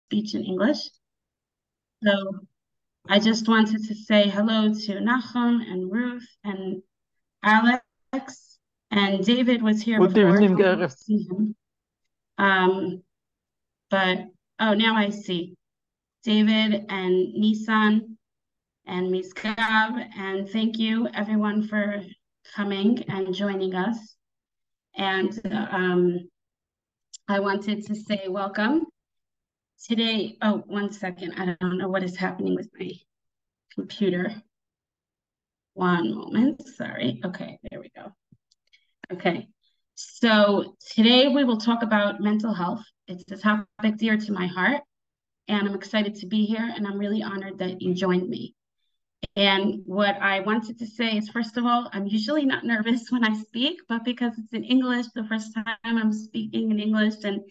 speech in English. So I just wanted to say hello to Nachum and Ruth and Alex, and David was here Good before. evening, I don't Arif. see him. Oh, now I see David and Nissan and Miskav, and thank you everyone for coming and joining us. And I wanted to say welcome. Today, oh, 1 second. I don't know what is happening with my computer. One moment, sorry. Okay, there we go. Okay, so today we will talk about mental health. It's a topic dear to my heart, and I'm excited to be here, and I'm really honored that you joined me. And what I wanted to say is, first of all, I'm usually not nervous when I speak, but because it's in English, the first time I'm speaking in English, and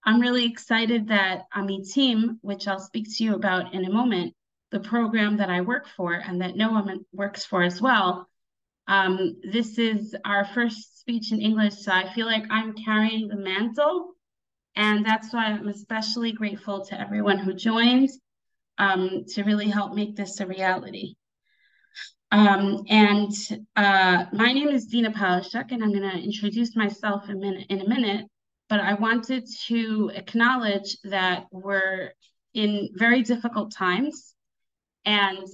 I'm really excited that Amitim, which I'll speak to you about in a moment, the program that I work for and that Noah works for as well. This is our first speech in English, so I feel like I'm carrying the mantle, and that's why I'm especially grateful to everyone who joined to really help make this a reality. My name is Dina Palashuk, and I'm going to introduce myself in a minute, but I wanted to acknowledge that we're in very difficult times, and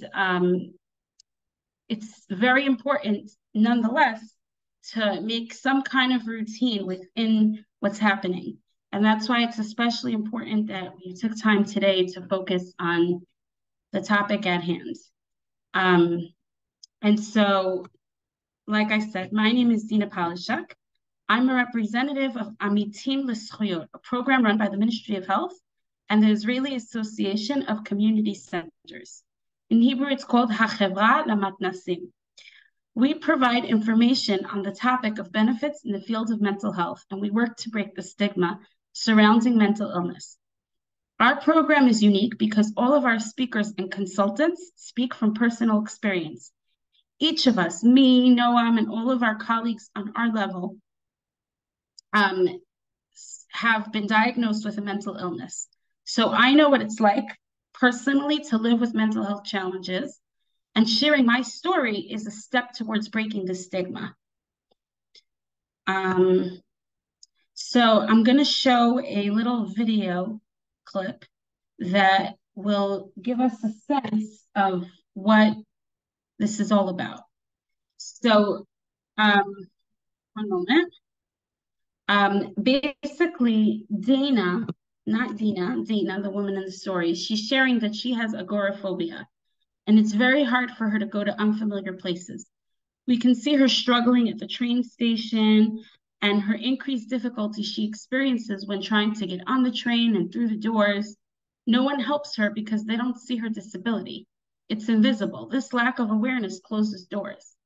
it's very important, nonetheless, to make some kind of routine within what's happening. And that's why it's especially important that we took time today to focus on the topic at hand. And so, like I said, my name is Dina Palashuk. I'm a representative of Amitim L'Zchuyot, a program run by the Ministry of Health and the Israeli Association of Community Centers. In Hebrew, it's called HaChevra LaMatnasim. We provide information on the topic of benefits in the field of mental health, and we work to break the stigma surrounding mental illness. Our program is unique because all of our speakers and consultants speak from personal experience. Each of us, me, Noam, and all of our colleagues on our level, have been diagnosed with a mental illness. So I know what it's like personally to live with mental health challenges, and sharing my story is a step towards breaking the stigma. So I'm going to show a little video clip that will give us a sense of what this is all about. So, one moment. Basically, Dana, not Dina, Dana, the woman in the story, she's sharing that she has agoraphobia, and it's very hard for her to go to unfamiliar places. We can see her struggling at the train station and her increased difficulty she experiences when trying to get on the train and through the doors. No one helps her because they don't see her disability. It's invisible. This lack of awareness closes doors.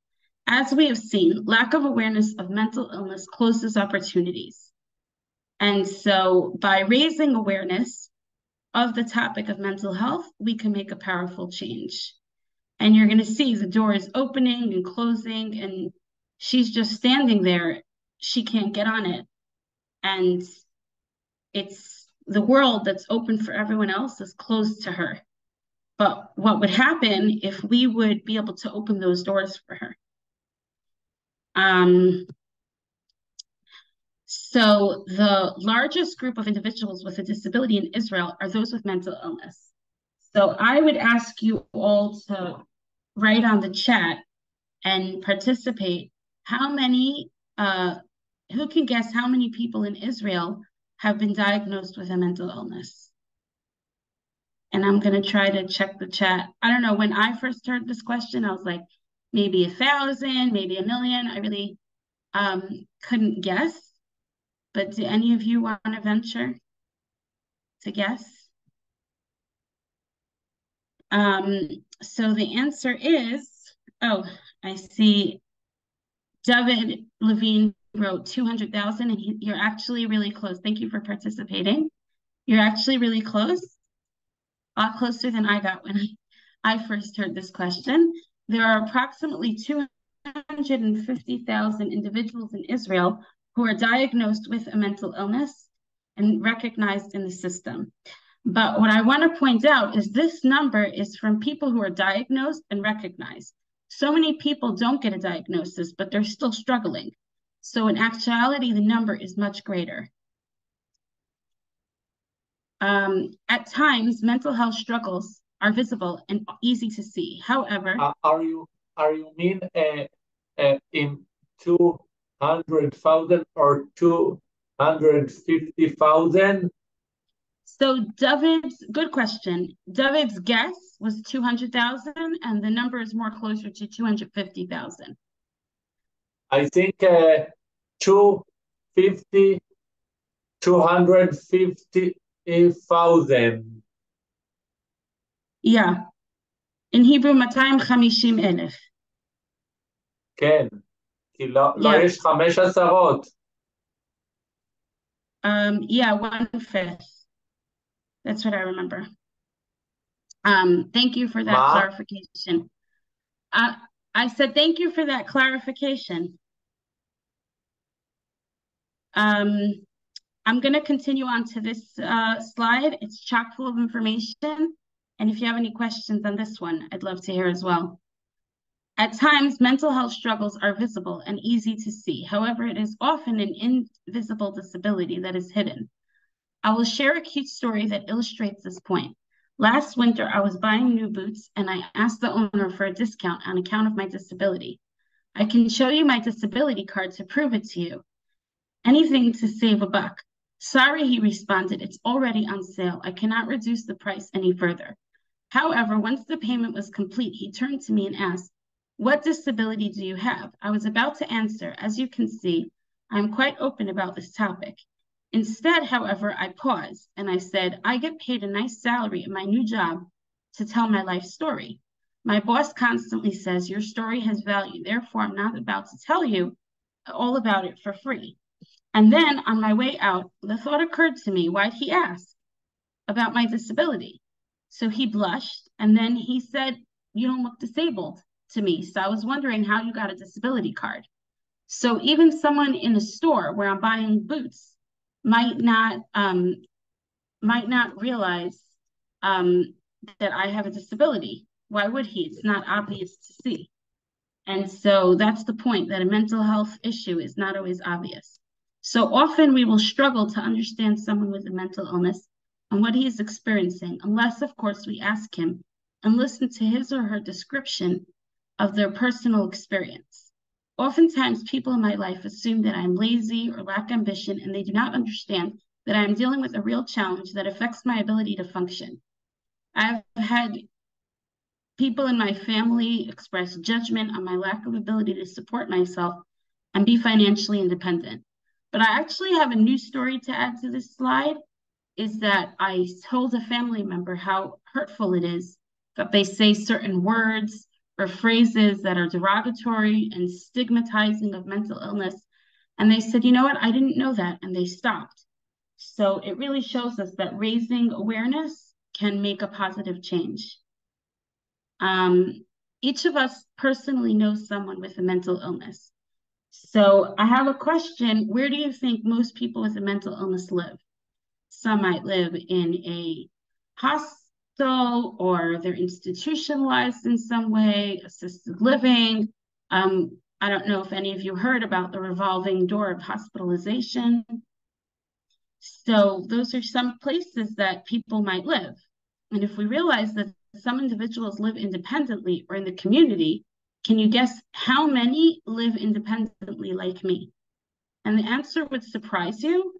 As we have seen, lack of awareness of mental illness closes opportunities. And so by raising awareness of the topic of mental health, we can make a powerful change. And you're going to see the door is opening and closing, and she's just standing there. She can't get on it. And it's the world that's open for everyone else is closed to her. But what would happen if we would be able to open those doors for her? So the largest group of individuals with a disability in Israel are those with mental illness. So I would ask you all to write on the chat and participate. How many, who can guess how many people in Israel have been diagnosed with a mental illness? And I'm going to try to check the chat. I don't know, when I first heard this question, I was like, maybe 1,000, maybe 1,000,000. I really couldn't guess. But do any of you want to venture to guess? So the answer is, oh, I see David Levine wrote 200,000, and you're actually really close. Thank you for participating. You're actually really close, a lot closer than I got when I first heard this question. There are approximately 250,000 individuals in Israel who are diagnosed with a mental illness and recognized in the system. But what I want to point out is this number is from people who are diagnosed and recognized. So many people don't get a diagnosis, but they're still struggling. So in actuality, the number is much greater. At times, mental health struggles are visible and easy to see. However, are you mean in 200,000 or 250,000? so good question. David's guess was 200,000, and the number is more closer to 250,000. I think 250, 250,000. Yeah. In Hebrew, 250,000. כן, כי לא Yeah. יש 5 עשרות. Yeah, 1/5. That's what I remember. Thank you for that clarification. I said thank you for that clarification. I'm going to continue on to this slide. It's chock full of information. And if you have any questions on this one, I'd love to hear as well. At times, mental health struggles are visible and easy to see. However, it is often an invisible disability that is hidden. I will share a cute story that illustrates this point. Last winter, I was buying new boots and I asked the owner for a discount on account of my disability. I can show you my disability card to prove it to you. Anything to save a buck. Sorry, he responded, it's already on sale. I cannot reduce the price any further. However, once the payment was complete, he turned to me and asked, what disability do you have? I was about to answer. As you can see, I am quite open about this topic. Instead, however, I paused and I said, I get paid a nice salary in my new job to tell my life story. My boss constantly says your story has value. Therefore, I'm not about to tell you all about it for free. And then on my way out, the thought occurred to me, why'd he ask about my disability? So he blushed and then he said, you don't look disabled to me. So I was wondering how you got a disability card. So even someone in a store where I'm buying boots might not realize that I have a disability. Why would he? It's not obvious to see. And so that's the point, that a mental health issue is not always obvious. So often we will struggle to understand someone with a mental illness and what he is experiencing, unless, of course, we ask him and listen to his or her description of their personal experience. Oftentimes, people in my life assume that I'm lazy or lack ambition, and they do not understand that I am dealing with a real challenge that affects my ability to function. I've had people in my family express judgment on my lack of ability to support myself and be financially independent. But I actually have a new story to add to this slide, is that I told a family member how hurtful it is that they say certain words or phrases that are derogatory and stigmatizing of mental illness. And they said, you know what, I didn't know that, and they stopped. So it really shows us that raising awareness can make a positive change. Each of us personally knows someone with a mental illness. So I have a question. Where do you think most people with a mental illness live? Some might live in a hospital, or they're institutionalized in some way, assisted living. I don't know if any of you heard about the revolving door of hospitalization. So those are some places that people might live. And if we realize that some individuals live independently or in the community, can you guess how many live independently like me? And the answer would surprise you,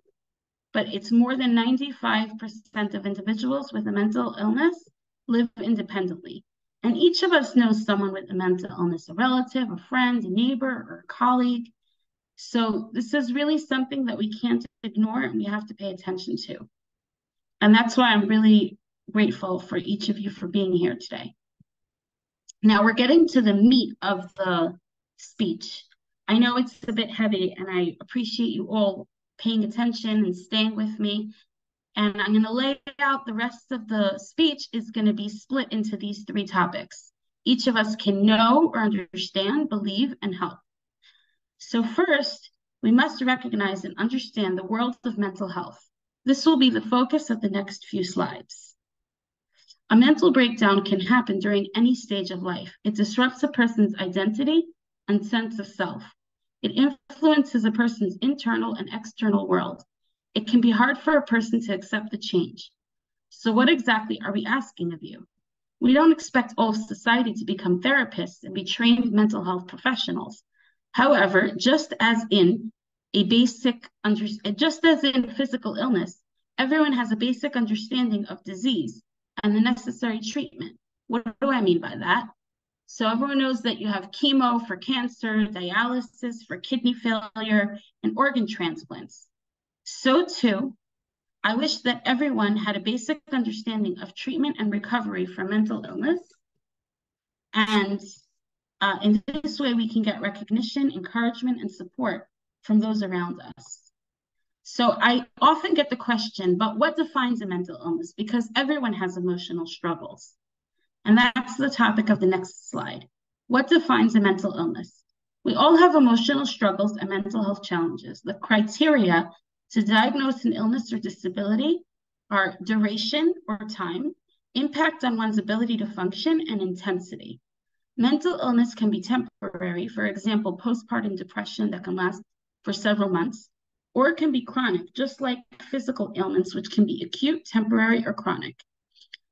but it's more than 95% of individuals with a mental illness live independently. And each of us knows someone with a mental illness, a relative, a friend, a neighbor, or a colleague. So this is really something that we can't ignore and we have to pay attention to. And that's why I'm really grateful for each of you for being here today. Now we're getting to the meat of the speech. I know it's a bit heavy, and I appreciate you all paying attention and staying with me. And I'm going to lay out the rest of the speech is going to be split into these 3 topics. Each of us can know or understand, believe, and help. So first, we must recognize and understand the world of mental health. This will be the focus of the next few slides. A mental breakdown can happen during any stage of life. It disrupts a person's identity and sense of self. It influences a person's internal and external world. It can be hard for a person to accept the change. So what exactly are we asking of you? We don't expect all of society to become therapists and be trained mental health professionals. However, just as in physical illness, everyone has a basic understanding of disease and the necessary treatment. What do I mean by that? So everyone knows that you have chemo for cancer, dialysis for kidney failure, and organ transplants. So too, I wish that everyone had a basic understanding of treatment and recovery for mental illness. And in this way, we can get recognition, encouragement, and support from those around us. So I often get the question, but what defines a mental illness? Because everyone has emotional struggles. And that's the topic of the next slide. What defines a mental illness? We all have emotional struggles and mental health challenges. The criteria to diagnose an illness or disability are duration or time, impact on one's ability to function, and intensity. Mental illness can be temporary, for example, postpartum depression that can last for several months, or it can be chronic, just like physical ailments, which can be acute, temporary, or chronic.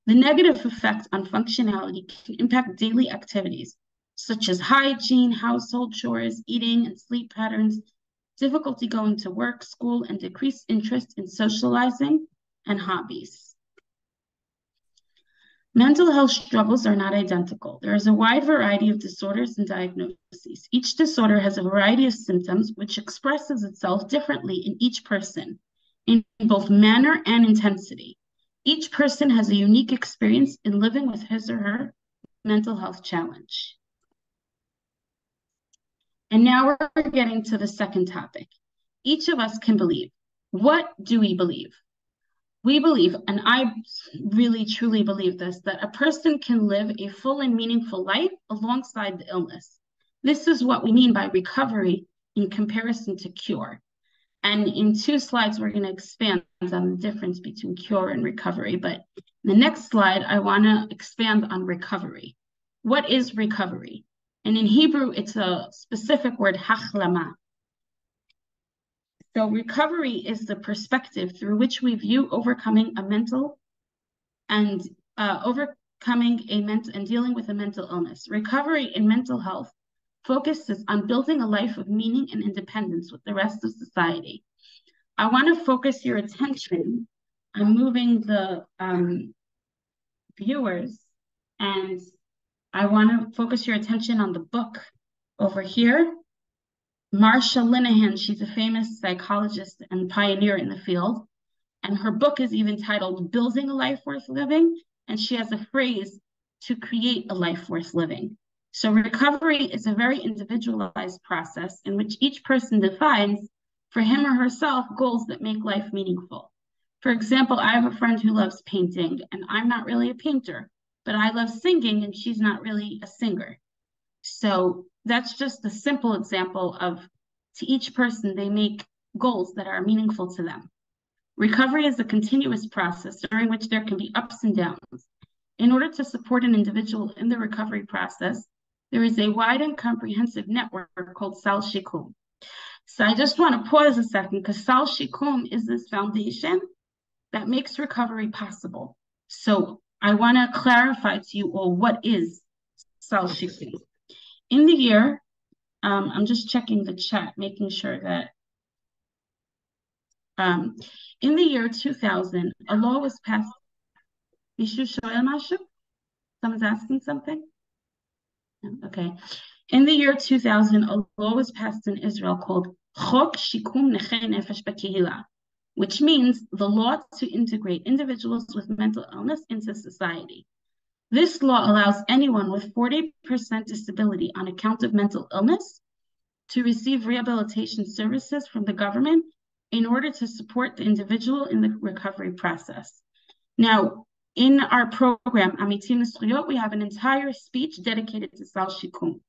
The negative effect on functionality can impact daily activities, such as hygiene, household chores, eating and sleep patterns, difficulty going to work, school, and decreased interest in socializing and hobbies. Mental health struggles are not identical. There is a wide variety of disorders and diagnoses. Each disorder has a variety of symptoms, which expresses itself differently in each person, in both manner and intensity. Each person has a unique experience in living with his or her mental health challenge. And now we're getting to the second topic. Each of us can believe. What do we believe? We believe, and I really truly believe this, that a person can live a full and meaningful life alongside the illness. This is what we mean by recovery in comparison to cure. And in 2 slides, we're going to expand on the difference between cure and recovery. But in the next slide, I want to expand on recovery. What is recovery? And in Hebrew, it's a specific word, hachlama. So recovery is the perspective through which we view overcoming a mental and dealing with a mental illness. Recovery in mental health focuses on building a life of meaning and independence with the rest of society. I want to focus your attention. I'm moving the viewers, and I want to focus your attention on the book over here. Marsha Linehan, she's a famous psychologist and pioneer in the field, and her book is even titled Building a Life Worth Living, and she has a phrase, to create a life worth living. So recovery is a very individualized process in which each person defines for him or herself goals that make life meaningful. For example, I have a friend who loves painting, and I'm not really a painter, but I love singing, and she's not really a singer. So that's just a simple example of, to each person, they make goals that are meaningful to them. Recovery is a continuous process during which there can be ups and downs. In order to support an individual in the recovery process, there is a wide and comprehensive network called Sal Shikum. So I just want to pause a second, because Sal Shikum is this foundation that makes recovery possible. So I want to clarify to you all, what is Sal Shikum? In the year, I'm just checking the chat, making sure that, in the year 2000, a law was passed. Someone's asking something? Okay. In the year 2000, a law was passed in Israel called Chok Shikum Nechei Nefesh B'Kehila, which means the law to integrate individuals with mental illness into society. This law allows anyone with 40% disability on account of mental illness to receive rehabilitation services from the government in order to support the individual in the recovery process. Now, in our program, Amitim L'Zchuyot, we have an entire speech dedicated to Sal Shikum.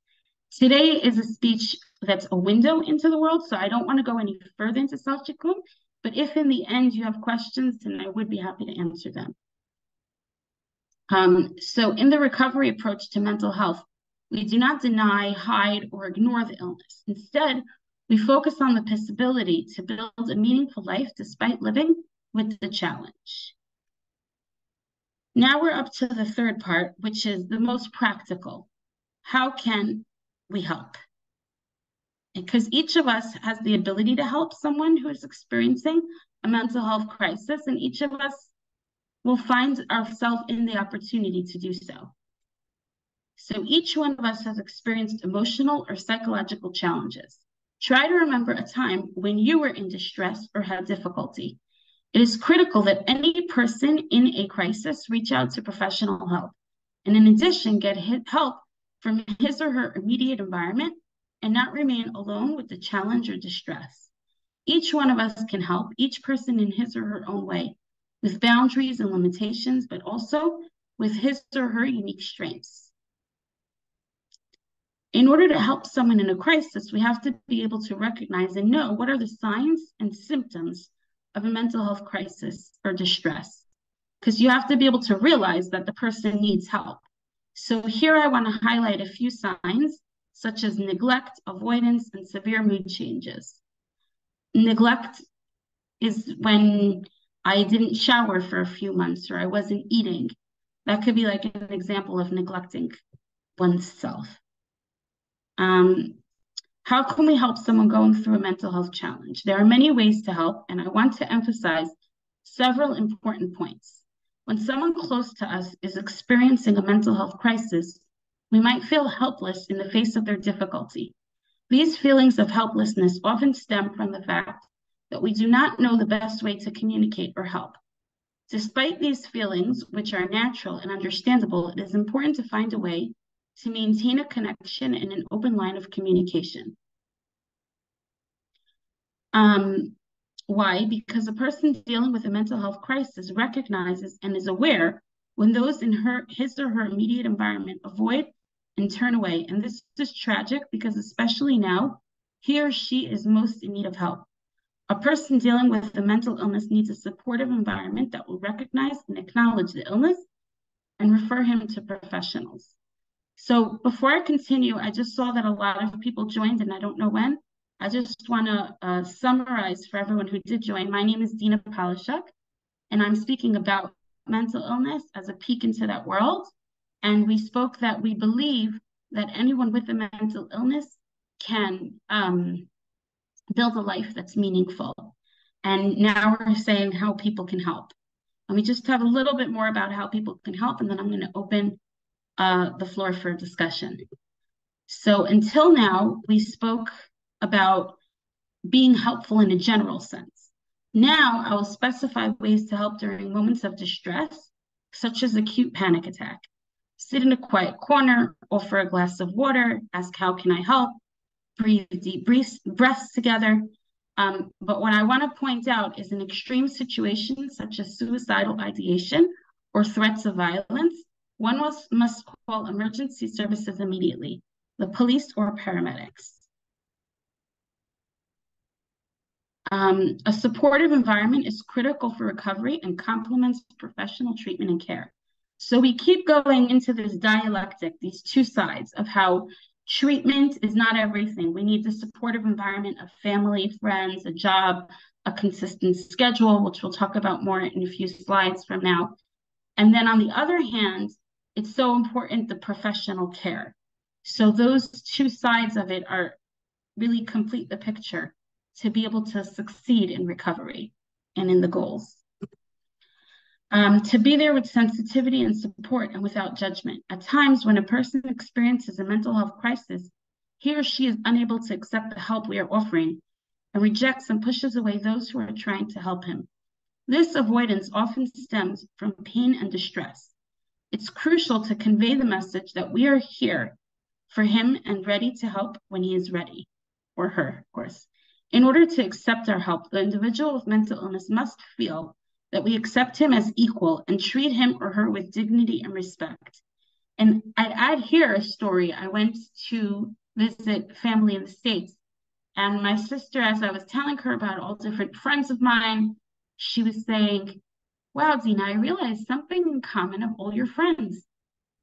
Today is a speech that's a window into the world, so I don't want to go any further into Sal Shikum. But if in the end you have questions, then I would be happy to answer them. So in the recovery approach to mental health, we do not deny, hide, or ignore the illness. Instead, we focus on the possibility to build a meaningful life despite living with the challenge. Now we're up to the third part, which is the most practical. How can we help? Because each of us has the ability to help someone who is experiencing a mental health crisis, and each of us will find ourselves in the opportunity to do so. So each one of us has experienced emotional or psychological challenges. Try to remember a time when you were in distress or had difficulty. It is critical that any person in a crisis reach out to professional help, and in addition, get help from his or her immediate environment and not remain alone with the challenge or distress. Each one of us can help, each person in his or her own way, with boundaries and limitations, but also with his or her unique strengths. In order to help someone in a crisis, we have to be able to recognize and know what are the signs and symptoms of a mental health crisis or distress, because you have to be able to realize that the person needs help. So here I want to highlight a few signs, such as neglect, avoidance, and severe mood changes. Neglect is when I didn't shower for a few months or I wasn't eating. That could be like an example of neglecting oneself. How can we help someone going through a mental health challenge? There are many ways to help, and I want to emphasize several important points. When someone close to us is experiencing a mental health crisis, we might feel helpless in the face of their difficulty. These feelings of helplessness often stem from the fact that we do not know the best way to communicate or help. Despite these feelings, which are natural and understandable, it is important to find a way to maintain a connection and an open line of communication. Why? Because a person dealing with a mental health crisis recognizes and is aware when those in his or her immediate environment avoid and turn away. And this is tragic because especially now, he or she is most in need of help. A person dealing with a mental illness needs a supportive environment that will recognize and acknowledge the illness and refer him to professionals. So before I continue, I just saw that a lot of people joined and I don't know when. I just want to summarize for everyone who did join. My name is Dina Polishuk, and I'm speaking about mental illness as a peek into that world. And we spoke that we believe that anyone with a mental illness can build a life that's meaningful. And now we're saying how people can help. Let me just have a little bit more about how people can help, and then I'm going to open the floor for discussion. So until now, we spoke about being helpful in a general sense. Now I will specify ways to help during moments of distress, such as acute panic attack. Sit in a quiet corner, offer a glass of water, ask how can I help, breathe deep breaths together. But what I want to point out is in extreme situations such as suicidal ideation or threats of violence, one must call emergency services immediately, the police or paramedics. A supportive environment is critical for recovery and complements professional treatment and care. So we keep going into this dialectic, these two sides of how treatment is not everything. We need the supportive environment of family, friends, a job, a consistent schedule, which we'll talk about more in a few slides from now. And then on the other hand, it's so important, the professional care. So those two sides of it are really complete the picture to be able to succeed in recovery and in the goals. To be there with sensitivity and support and without judgment. At times when a person experiences a mental health crisis, he or she is unable to accept the help we are offering and rejects and pushes away those who are trying to help him. This avoidance often stems from pain and distress. It's crucial to convey the message that we are here for him and ready to help when he is ready, or her, of course. In order to accept our help, the individual with mental illness must feel that we accept him as equal and treat him or her with dignity and respect. And I'd add here a story. I went to visit family in the States, And my sister, as I was telling her about all different friends of mine, she was saying, wow, Dina, I realized something in common of all your friends,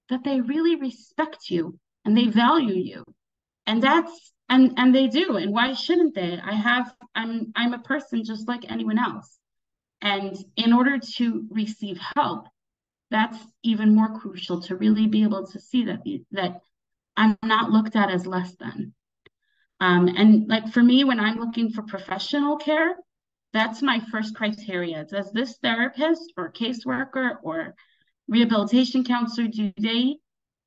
that they really respect you and they value you. And and they do. And why shouldn't they? I'm a person just like anyone else. And in order to receive help, that's even more crucial, to really be able to see that I'm not looked at as less than. And like for me, when I'm looking for professional care, that's my first criteria. Does this therapist or caseworker or rehabilitation counselor, do they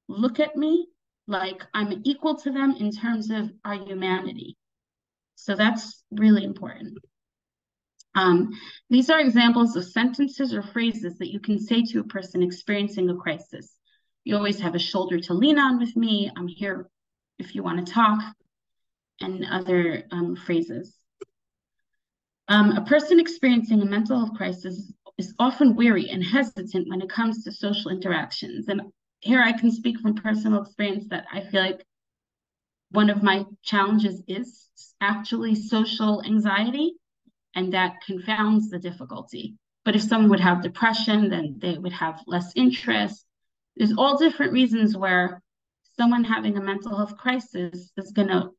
look at me like I'm equal to them in terms of our humanity? So that's really important. These are examples of sentences or phrases that you can say to a person experiencing a crisis. You always have a shoulder to lean on with me. I'm here if you want to talk, and other phrases. A person experiencing a mental health crisis is often weary and hesitant when it comes to social interactions. And here I can speak from personal experience that I feel like one of my challenges is actually social anxiety, and that confounds the difficulty. But if someone would have depression, then they would have less interest. There's all different reasons where someone having a mental health crisis is going to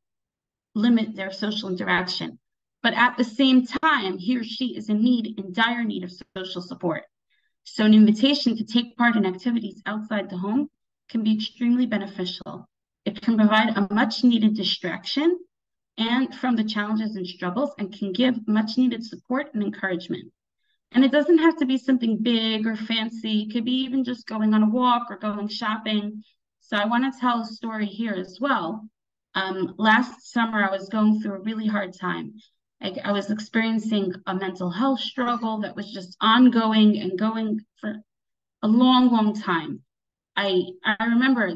limit their social interaction. But at the same time, he or she is in dire need of social support. So an invitation to take part in activities outside the home can be extremely beneficial. It can provide a much needed distraction and from the challenges and struggles, and can give much needed support and encouragement. And it doesn't have to be something big or fancy. It could be even just going on a walk or going shopping. So I want to tell a story here as well. Last summer, I was going through a really hard time. I was experiencing a mental health struggle that was just ongoing and going for a long, long time. I remember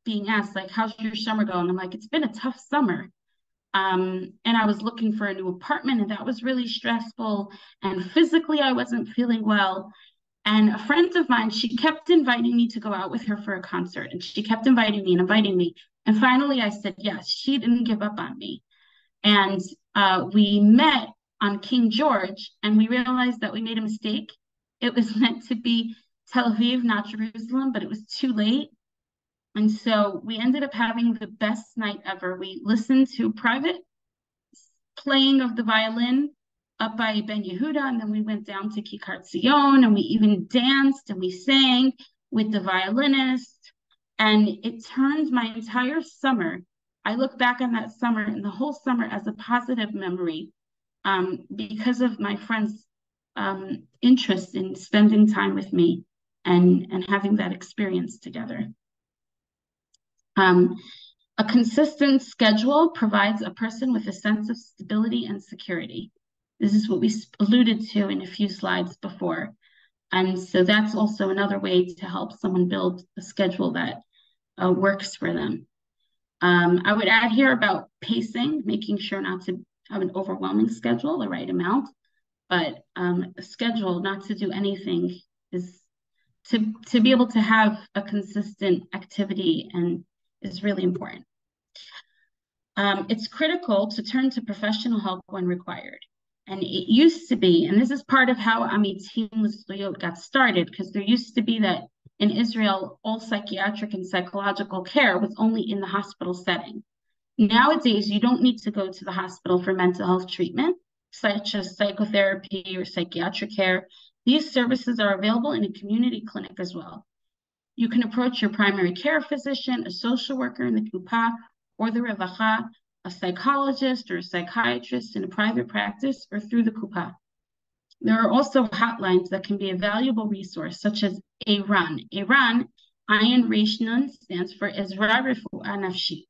being asked, like, how's your summer going? I'm like, it's been a tough summer. And I was looking for a new apartment, and that was really stressful. And physically, I wasn't feeling well. And a friend of mine, she kept inviting me to go out with her for a concert. And she kept inviting me and inviting me. And finally, I said yes. She didn't give up on me. And we met on King George, and we realized that we made a mistake. It was meant to be Tel Aviv, not Jerusalem, but it was too late. And so we ended up having the best night ever. We listened to private playing of the violin up by Ben Yehuda, and then we went down to Kikar Tzion, and we even danced and we sang with the violinist. And it turned my entire summer. I look back on that summer and the whole summer as a positive memory, because of my friends' interest in spending time with me and having that experience together. A consistent schedule provides a person with a sense of stability and security. This is what we alluded to in a few slides before. And so that's also another way to help someone build a schedule that works for them. I would add here about pacing, making sure not to have an overwhelming schedule, the right amount, but a schedule not to do anything is to be able to have a consistent activity and is really important. It's critical to turn to professional help when required. And it used to be, and this is part of how Amitim L'Zkuyot got started, because there used to be that in Israel, all psychiatric and psychological care was only in the hospital setting. Nowadays, you don't need to go to the hospital for mental health treatment, such as psychotherapy or psychiatric care. These services are available in a community clinic as well. You can approach your primary care physician, a social worker in the Kupa, or the Revacha, a psychologist or a psychiatrist in a private practice, or through the Kupa. There are also hotlines that can be a valuable resource, such as ERAN. ERAN, Ayin Resh Nun, stands for Ezra Refuah Nafshi,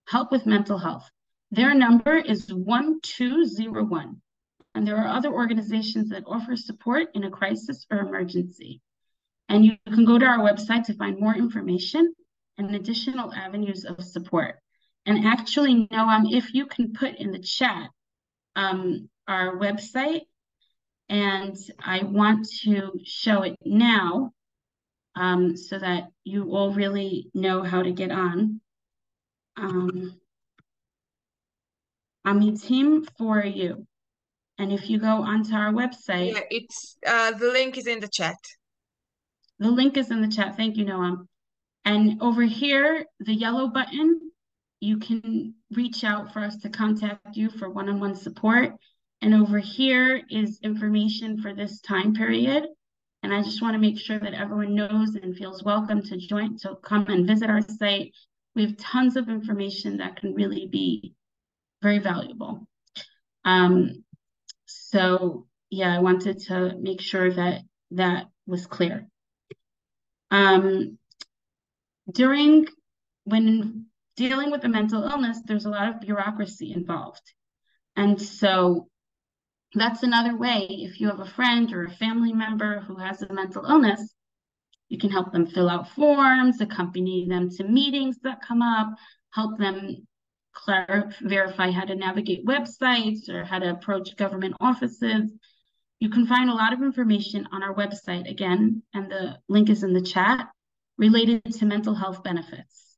help with mental health. Their number is 1201. And there are other organizations that offer support in a crisis or emergency. And you can go to our website to find more information and additional avenues of support. And actually, Noam, if you can put in the chat our website, and I want to show it now so that you all really know how to get on. Amitim for you. And if you go onto our website, Yeah, it's the link is in the chat. The link is in the chat. Thank you, Noam. And over here, the yellow button, you can reach out for us to contact you for one-on-one support. And over here is information for this time period. And I just want to make sure that everyone knows and feels welcome to join, to come and visit our site. We have tons of information that can really be very valuable. So yeah, I wanted to make sure that that was clear. When dealing with a mental illness, there's a lot of bureaucracy involved. And so that's another way. If you have a friend or a family member who has a mental illness, you can help them fill out forms, accompany them to meetings that come up, help them verify how to navigate websites or how to approach government offices. You can find a lot of information on our website, again, and the link is in the chat, related to mental health benefits.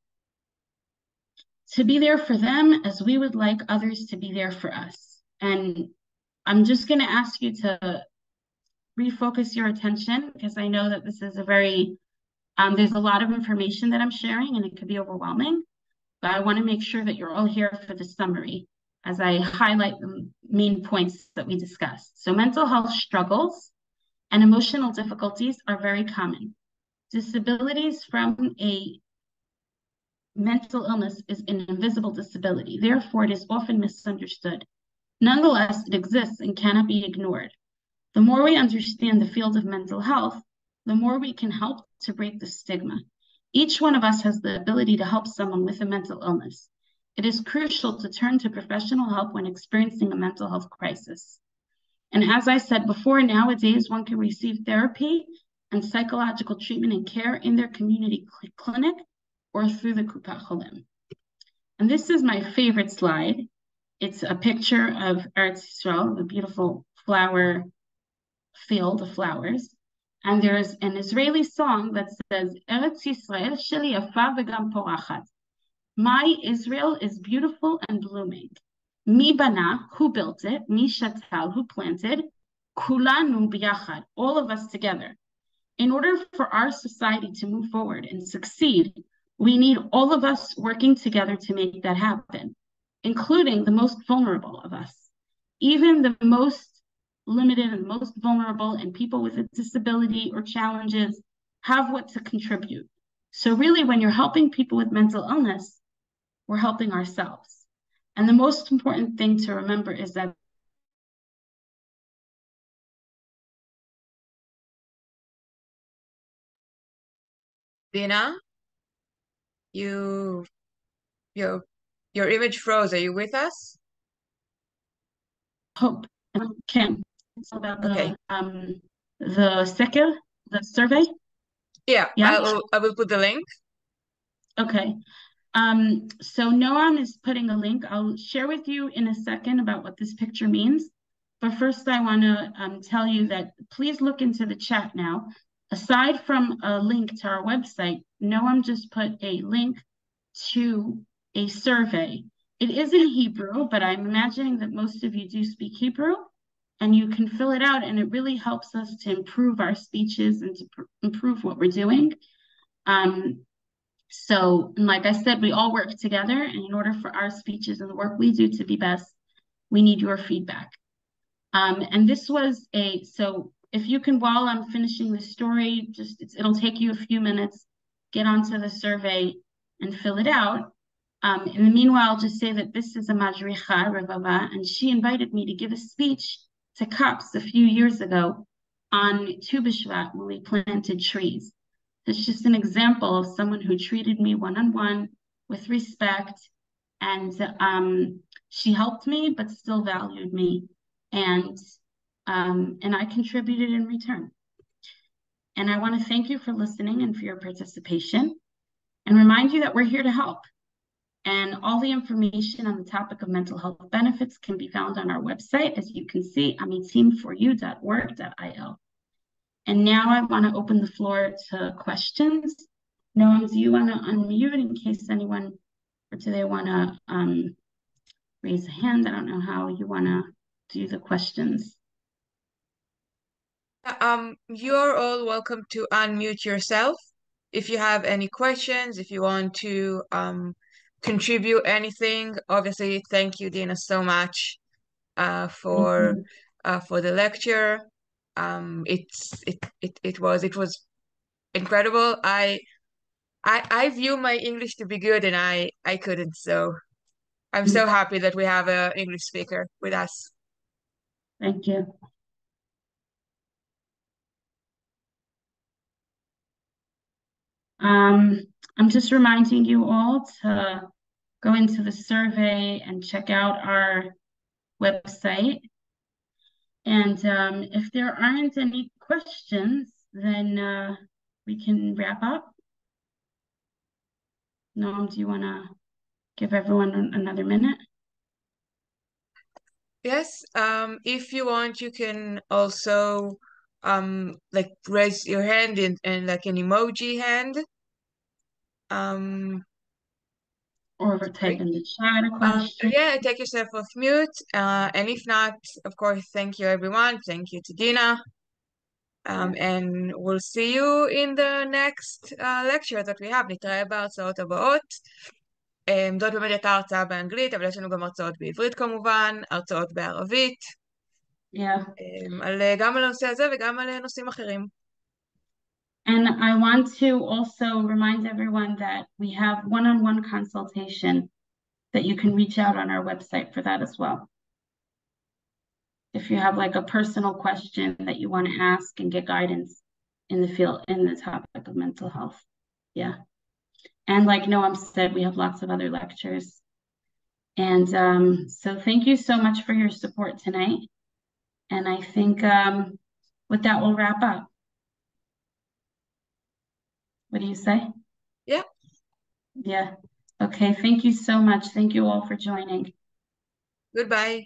To be there for them as we would like others to be there for us. And I'm just going to ask you to refocus your attention, because I know that this is a very, there's a lot of information that I'm sharing and it could be overwhelming, but I want to make sure that you're all here for the summary as I highlight the main points that we discussed. So mental health struggles and emotional difficulties are very common. Disabilities from a mental illness is an invisible disability. Therefore, it is often misunderstood. Nonetheless, it exists and cannot be ignored. The more we understand the field of mental health, the more we can help to break the stigma. Each one of us has the ability to help someone with a mental illness. It is crucial to turn to professional help when experiencing a mental health crisis. And as I said before, nowadays one can receive therapy and psychological treatment and care in their community clinic or through the Kupat Cholim. And this is my favorite slide. It's a picture of Eretz Yisrael, the beautiful flower field of flowers. And there's an Israeli song that says, Eretz Yisrael sheli yafa v'gam porachat. My Israel is beautiful and blooming. Mi bana, who built it? Mi shatal, who planted? Kulanu biyachad, all of us together. In order for our society to move forward and succeed, we need all of us working together to make that happen, including the most vulnerable of us. Even the most limited and most vulnerable and people with a disability or challenges have what to contribute. So really, when you're helping people with mental illness, we're helping ourselves. And the most important thing to remember is that Dina, your image froze. Are you with us? hope can. It's about Okay. the seker, the survey. Yeah, Yeah. I will put the link. Okay. So Noam is putting a link. I'll share with you in a second about what this picture means. But first I want to tell you that please look into the chat now. Aside from a link to our website, Noam just put a link to a survey. It is in Hebrew, but I'm imagining that most of you do speak Hebrew, and you can fill it out, and it really helps us to improve our speeches and to improve what we're doing. So, like I said, we all work together, and in order for our speeches and the work we do to be best, we need your feedback. And this was so if you can, while I'm finishing the story, it'll take you a few minutes, get onto the survey and fill it out. In the meanwhile, I'll just say that this is a Madricha, Revava, and she invited me to give a speech to cops a few years ago on Tu B'Shvat when we planted trees. It's just an example of someone who treated me one-on-one with respect, and she helped me, but still valued me, and I contributed in return. And I want to thank you for listening and for your participation, and remind you that we're here to help. And all the information on the topic of mental health benefits can be found on our website, as you can see, amitimforyou.org.il. And now I want to open the floor to questions. Noam, do you want to unmute in case anyone, or do they want to raise a hand. I don't know how you want to do the questions. You're all welcome to unmute yourself if you have any questions, if you want to contribute anything. Obviously, thank you, Dina, so much for the lecture. It was incredible. I view my English to be good, and I couldn't. So I'm so happy that we have an English speaker with us. Thank you. I'm just reminding you all to go into the survey and check out our website. And if there aren't any questions, then we can wrap up. Noam, do you want to give everyone another minute? Yes, if you want, you can also like raise your hand in like an emoji hand. Or type in the chat a question. Yeah, take yourself off mute. And if not, of course, thank you everyone. Thank you to Dina. And we'll see you in the next lecture that we have. נתראה בהרצאות הבאות. זאת באמת הייתה הרצאה באנגלית, אבל יש לנו גם הרצאות בעברית כמובן, הרצאות בערבית. גם על הנושא הזה וגם על נושאים אחרים. And I want to also remind everyone that we have one-on-one consultation that you can reach out on our website for that as well. If you have like a personal question that you want to ask and get guidance in the field, in the topic of mental health. Yeah. And like Noam said, we have lots of other lectures. And so thank you so much for your support tonight. And I think with that, we'll wrap up. What do you say? Yeah. Yeah. Okay. Thank you so much. Thank you all for joining. Goodbye.